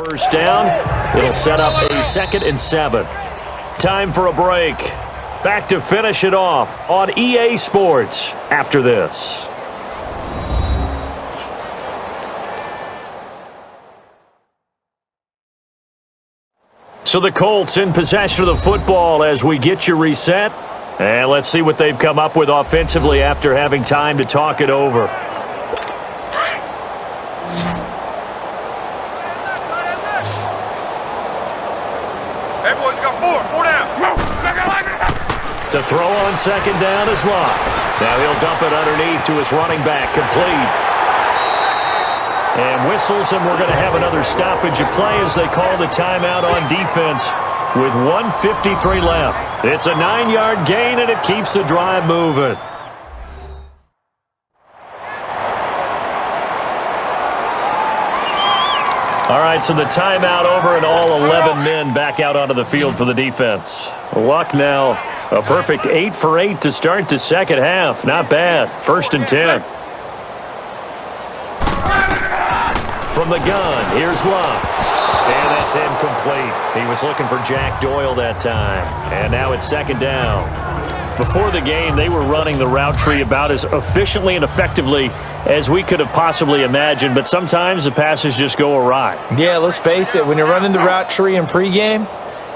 First down, it'll set up a 2nd and 7. Time for a break. Back to finish it off on EA Sports after this. So the Colts in possession of the football as we get you reset. And let's see what they've come up with offensively after having time to talk it over. Hey, boys, got four down. To throw on 2nd down is Locke. Now he'll dump it underneath to his running back, complete. And whistles, and we're going to have another stoppage of play as they call the timeout on defense with 1:53 left. It's a 9-yard gain, and it keeps the drive moving. All right, so the timeout over, and all 11 men back out onto the field for the defense. Luck now, a perfect 8 for 8 to start the second half. Not bad. 1st and 10. From the gun, here's Luck. And that's incomplete. He was looking for Jack Doyle that time. And now it's 2nd down. Before the game, they were running the route tree about as efficiently and effectively as we could have possibly imagined, but sometimes the passes just go awry. Yeah, let's face it. When you're running the route tree in pregame,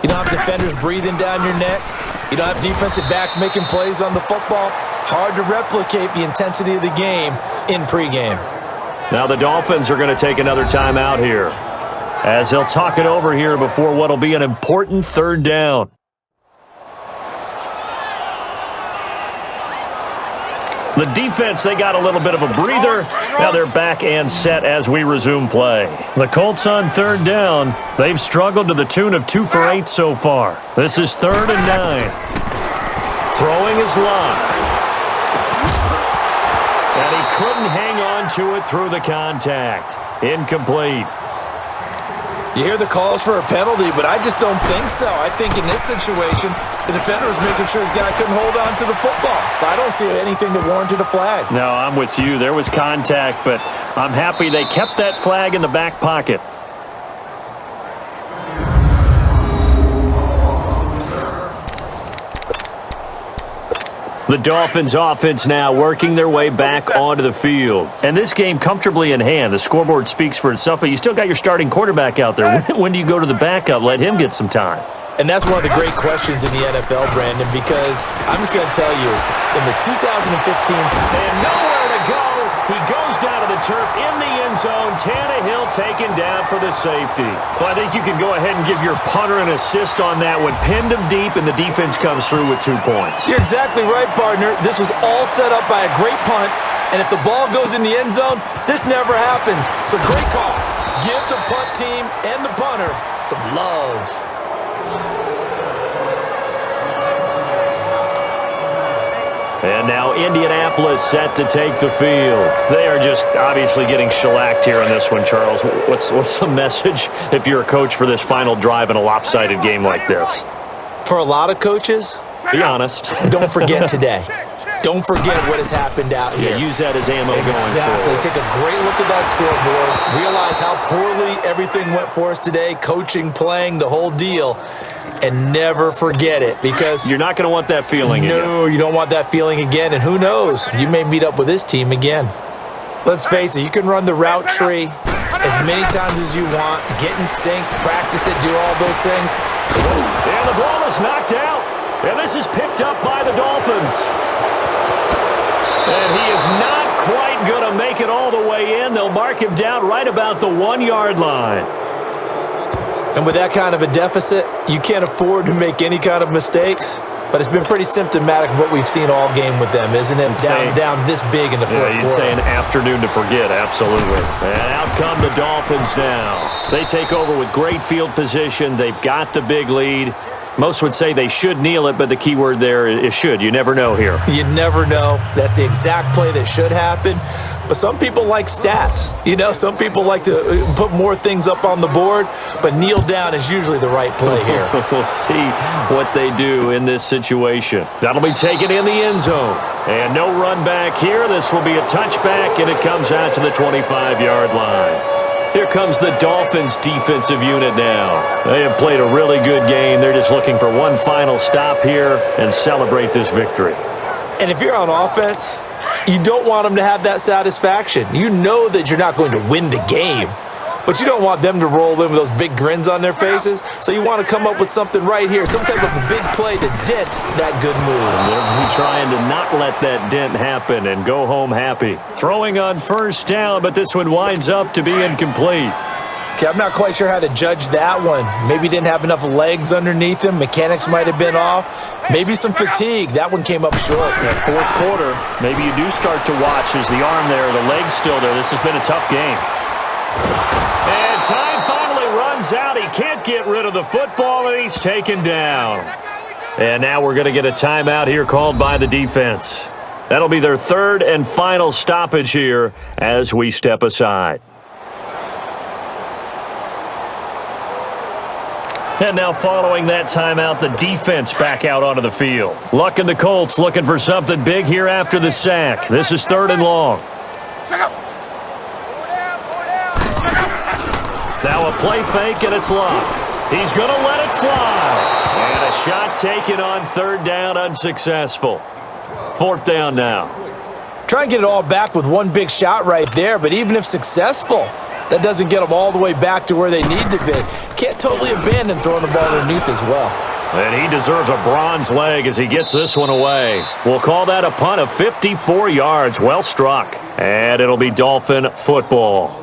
you don't have defenders breathing down your neck. You don't have defensive backs making plays on the football. Hard to replicate the intensity of the game in pregame. Now the Dolphins are going to take another timeout here as they'll talk it over here before what will be an important 3rd down. The defense, they got a little bit of a breather. Now they're back and set as we resume play. The Colts on 3rd down. They've struggled to the tune of 2 for 8 so far. This is 3rd and 9. Throwing is Locke. And he couldn't hang on to it through the contact. Incomplete. You hear the calls for a penalty, but I just don't think so. I think in this situation, the defender was making sure his guy couldn't hold on to the football. So I don't see anything that warranted a flag. No, I'm with you. There was contact, but I'm happy they kept that flag in the back pocket. The Dolphins offense now working their way back onto the field. And this game comfortably in hand. The scoreboard speaks for itself, but you still got your starting quarterback out there. When do you go to the backup? Let him get some time. And that's one of the great questions in the NFL, Brandon, because I'm just going to tell you, in the 2015 and nowhere to go. He goes down to the turf in the end zone. Tannehill taken down for the safety. Well, I think you can go ahead and give your punter an assist on that one. Pinned him deep, and the defense comes through with 2 points. You're exactly right, partner. This was all set up by a great punt, and if the ball goes in the end zone, this never happens. So great call. Give the punt team and the punter some love. And now Indianapolis set to take the field. They are just obviously getting shellacked here in this one, Charles. What's the message if you're a coach for this final drive in a lopsided game like this? For a lot of coaches, be honest. Don't forget today. Don't forget what has happened out here. Yeah, use that as ammo going forward. Exactly. Take a great look at that scoreboard. Realize how poorly everything went for us today. Coaching, playing, the whole deal. And never forget it, because you're not going to want that feeling again. No, you don't want that feeling again. And who knows? You may meet up with this team again. Let's face it, you can run the route tree as many times as you want. Get in sync, practice it, do all those things. And the ball is knocked out. And this is picked up by the Dolphins. And he is not quite going to make it all the way in. They'll mark him down right about the 1-yard line. And with that kind of a deficit, you can't afford to make any kind of mistakes. But it's been pretty symptomatic of what we've seen all game with them, isn't it? Down this big in the fourth quarter. You'd say an afternoon to forget, absolutely. And out come the Dolphins now. They take over with great field position. They've got the big lead. Most would say they should kneel it, but the key word there is should. You never know here. You never know. That's the exact play that should happen. But some people like stats. You know, some people like to put more things up on the board, but kneel down is usually the right play here. We'll see what they do in this situation. That'll be taken in the end zone. And no run back here. This will be a touchback, and it comes out to the 25-yard line. Here comes the Dolphins defensive unit now. They have played a really good game. They're just looking for one final stop here and celebrate this victory. And if you're on offense, you don't want them to have that satisfaction. You know that you're not going to win the game, but you don't want them to roll in with those big grins on their faces. So you want to come up with something right here, some type of a big play to dent that good move. They're trying to not let that dent happen and go home happy. Throwing on first down, but this one winds up to be incomplete. Okay, I'm not quite sure how to judge that one. Maybe didn't have enough legs underneath him. Mechanics might have been off. Maybe some fatigue. That one came up short. That fourth quarter, maybe you do start to watch as the arm there, the leg's still there. This has been a tough game. And time finally runs out. He can't get rid of the football, and he's taken down. And now we're going to get a timeout here called by the defense. That'll be their third and final stoppage here as we step aside. And now following that timeout, the defense back out onto the field. Luck and the Colts looking for something big here after the sack. This is 3rd and long. Now a play fake, and it's Luck. He's going to let it fly. And a shot taken on 3rd down, unsuccessful. 4th down now. Try and get it all back with one big shot right there, but even if successful, that doesn't get them all the way back to where they need to be. Can't totally abandon throwing the ball underneath as well. And he deserves a bronze leg as he gets this one away. We'll call that a punt of 54 yards. Well struck. And it'll be Dolphin football.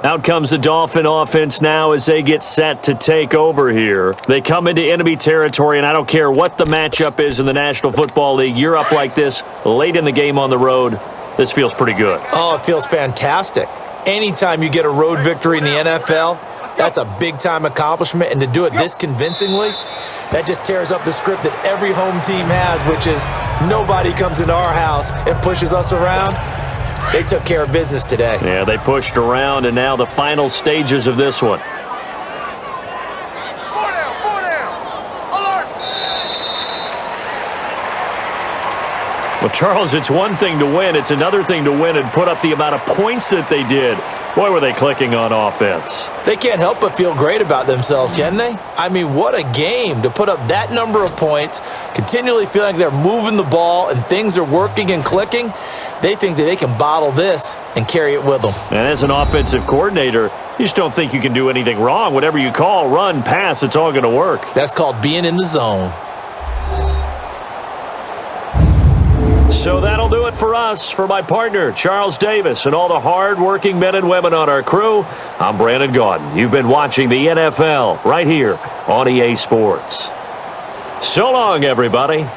Out comes the Dolphin offense now as they get set to take over here. They come into enemy territory, and I don't care what the matchup is in the National Football League. You're up like this late in the game on the road. This feels pretty good. Oh, it feels fantastic. Anytime you get a road victory in the NFL, that's a big-time accomplishment, and to do it this convincingly, that just tears up the script that every home team has, which is nobody comes into our house and pushes us around. They took care of business today. Yeah, they pushed around, and now the final stages of this one. 4 down. Alert. Well, Charles, it's one thing to win. It's another thing to win and put up the amount of points that they did. Boy, were they clicking on offense. They can't help but feel great about themselves, can they? I mean, what a game to put up that number of points, continually feeling like they're moving the ball and things are working and clicking. They think that they can bottle this and carry it with them. And as an offensive coordinator, you just don't think you can do anything wrong. Whatever you call, run, pass, it's all going to work. That's called being in the zone. So that'll do it for us. For my partner, Charles Davis, and all the hard-working men and women on our crew, I'm Brandon Gaudin. You've been watching the NFL right here on EA Sports. So long, everybody.